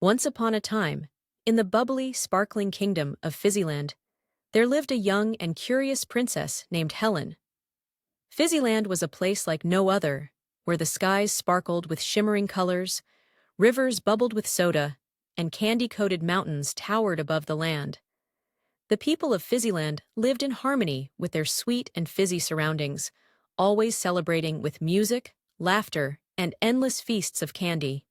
Once upon a time, in the bubbly, sparkling kingdom of Fizzyland, there lived a young and curious princess named Helen. Fizzyland was a place like no other, where the skies sparkled with shimmering colors, rivers bubbled with soda, and candy-coated mountains towered above the land. The people of Fizzyland lived in harmony with their sweet and fizzy surroundings, always celebrating with music, laughter, and endless feasts of candy.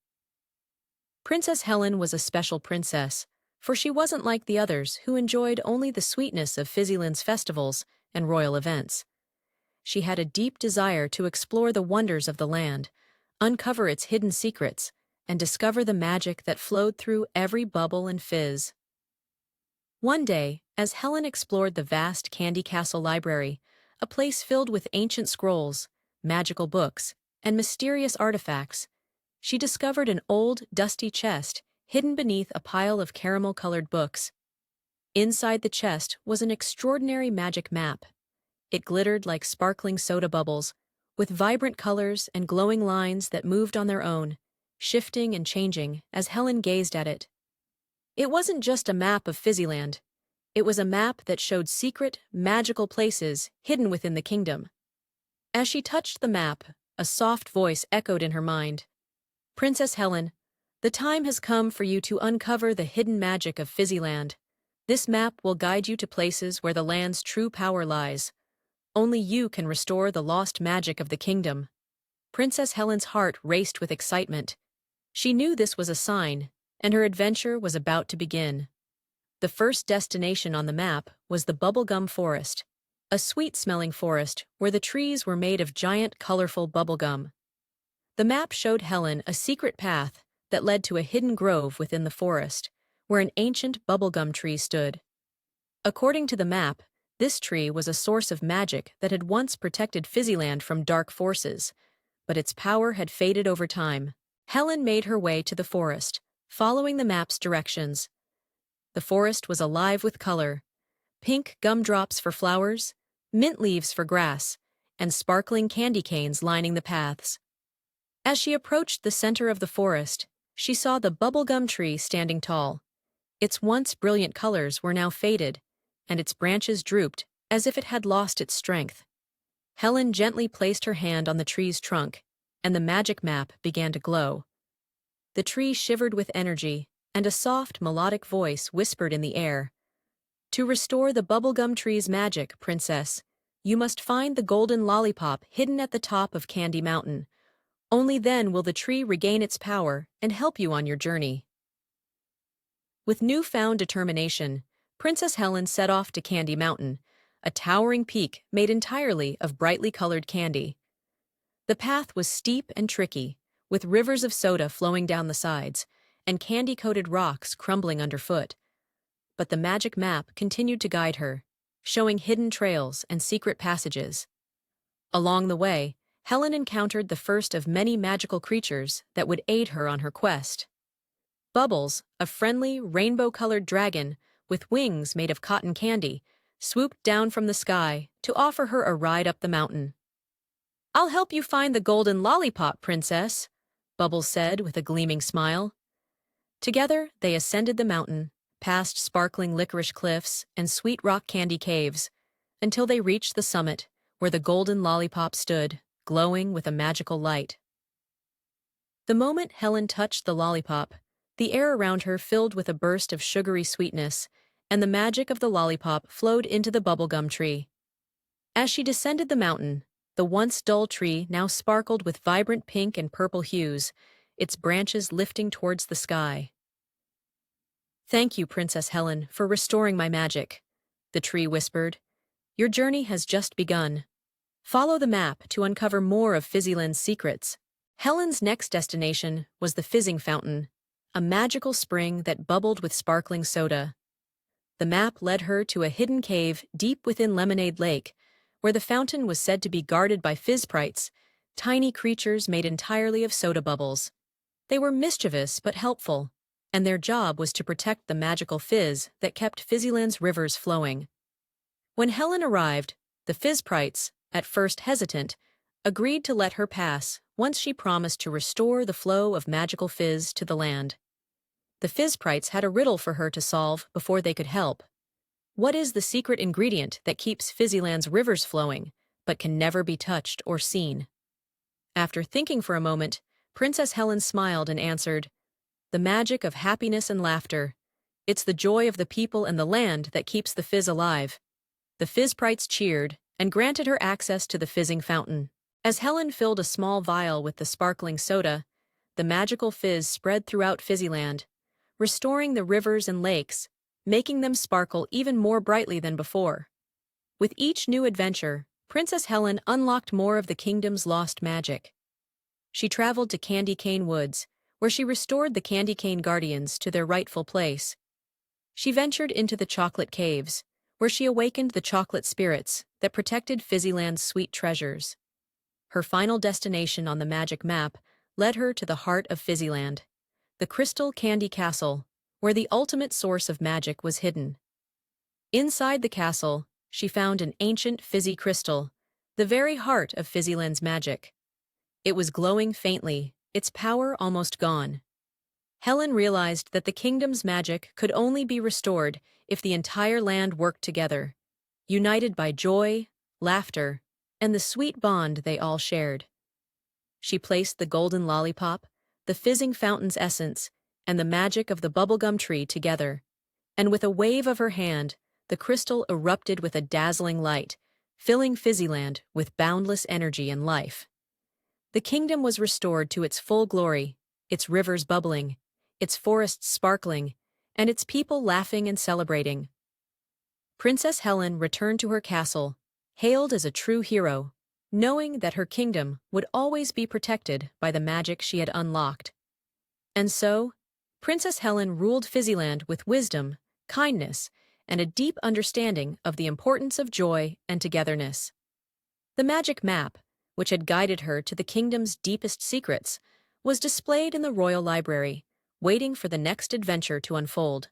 Princess Helen was a special princess, for she wasn't like the others who enjoyed only the sweetness of Fizzyland's festivals and royal events. She had a deep desire to explore the wonders of the land, uncover its hidden secrets, and discover the magic that flowed through every bubble and fizz. One day, as Helen explored the vast Candy Castle library, a place filled with ancient scrolls, magical books, and mysterious artifacts, she discovered an old, dusty chest hidden beneath a pile of caramel-colored books. Inside the chest was an extraordinary magic map. It glittered like sparkling soda bubbles, with vibrant colors and glowing lines that moved on their own, shifting and changing as Helen gazed at it. It wasn't just a map of Fizzyland. It was a map that showed secret, magical places hidden within the kingdom. As she touched the map, a soft voice echoed in her mind. "Princess Helen, the time has come for you to uncover the hidden magic of Fizzyland. This map will guide you to places where the land's true power lies. Only you can restore the lost magic of the kingdom." Princess Helen's heart raced with excitement. She knew this was a sign, and her adventure was about to begin. The first destination on the map was the Bubblegum Forest, a sweet-smelling forest where the trees were made of giant, colorful bubblegum. The map showed Helen a secret path that led to a hidden grove within the forest, where an ancient bubblegum tree stood. According to the map, this tree was a source of magic that had once protected Fizzyland from dark forces, but its power had faded over time. Helen made her way to the forest, following the map's directions. The forest was alive with color: pink gumdrops for flowers, mint leaves for grass, and sparkling candy canes lining the paths. As she approached the center of the forest, she saw the bubblegum tree standing tall. Its once brilliant colors were now faded, and its branches drooped as if it had lost its strength. Helen gently placed her hand on the tree's trunk, and the magic map began to glow. The tree shivered with energy, and a soft, melodic voice whispered in the air. "To restore the bubblegum tree's magic, Princess, you must find the golden lollipop hidden at the top of Candy Mountain. Only then will the tree regain its power and help you on your journey." With newfound determination, Princess Helen set off to Candy Mountain, a towering peak made entirely of brightly colored candy. The path was steep and tricky, with rivers of soda flowing down the sides, and candy-coated rocks crumbling underfoot. But the magic map continued to guide her, showing hidden trails and secret passages. Along the way, Helen encountered the first of many magical creatures that would aid her on her quest. Bubbles, a friendly, rainbow-colored dragon with wings made of cotton candy, swooped down from the sky to offer her a ride up the mountain. "I'll help you find the golden lollipop, Princess," Bubbles said with a gleaming smile. Together, they ascended the mountain, past sparkling licorice cliffs and sweet rock candy caves, until they reached the summit, where the golden lollipop stood, glowing with a magical light. The moment Helen touched the lollipop, the air around her filled with a burst of sugary sweetness, and the magic of the lollipop flowed into the bubblegum tree. As she descended the mountain, the once dull tree now sparkled with vibrant pink and purple hues, its branches lifting towards the sky. "Thank you, Princess Helen, for restoring my magic," the tree whispered. "Your journey has just begun. Follow the map to uncover more of Fizzyland's secrets." Helen's next destination was the Fizzing Fountain, a magical spring that bubbled with sparkling soda. The map led her to a hidden cave deep within Lemonade Lake, where the fountain was said to be guarded by fizzprites, tiny creatures made entirely of soda bubbles. They were mischievous but helpful, and their job was to protect the magical fizz that kept Fizzyland's rivers flowing. When Helen arrived, the fizzprites, at first hesitant, agreed to let her pass once she promised to restore the flow of magical fizz to the land. The Fizzprites had a riddle for her to solve before they could help. What is the secret ingredient that keeps Fizzyland's rivers flowing, but can never be touched or seen? After thinking for a moment, Princess Helen smiled and answered, "The magic of happiness and laughter. It's the joy of the people and the land that keeps the fizz alive." The Fizzprites cheered and granted her access to the fizzing fountain. As Helen filled a small vial with the sparkling soda, the magical fizz spread throughout Fizzyland, restoring the rivers and lakes, making them sparkle even more brightly than before. With each new adventure, Princess Helen unlocked more of the kingdom's lost magic. She traveled to Candy Cane Woods, where she restored the Candy Cane Guardians to their rightful place. She ventured into the Chocolate Caves, where she awakened the chocolate spirits that protected Fizzyland's sweet treasures. Her final destination on the magic map led her to the heart of Fizzyland, the Crystal Candy Castle, where the ultimate source of magic was hidden. Inside the castle, she found an ancient fizzy crystal, the very heart of Fizzyland's magic. It was glowing faintly, its power almost gone. Helen realized that the kingdom's magic could only be restored if the entire land worked together, united by joy, laughter, and the sweet bond they all shared. She placed the golden lollipop, the fizzing fountain's essence, and the magic of the bubblegum tree together, and with a wave of her hand, the crystal erupted with a dazzling light, filling Fizzyland with boundless energy and life. The kingdom was restored to its full glory, its rivers bubbling, its forests sparkling, and its people laughing and celebrating. Princess Helen returned to her castle, hailed as a true hero, knowing that her kingdom would always be protected by the magic she had unlocked. And so, Princess Helen ruled Fizzyland with wisdom, kindness, and a deep understanding of the importance of joy and togetherness. The magic map, which had guided her to the kingdom's deepest secrets, was displayed in the royal library, waiting for the next adventure to unfold.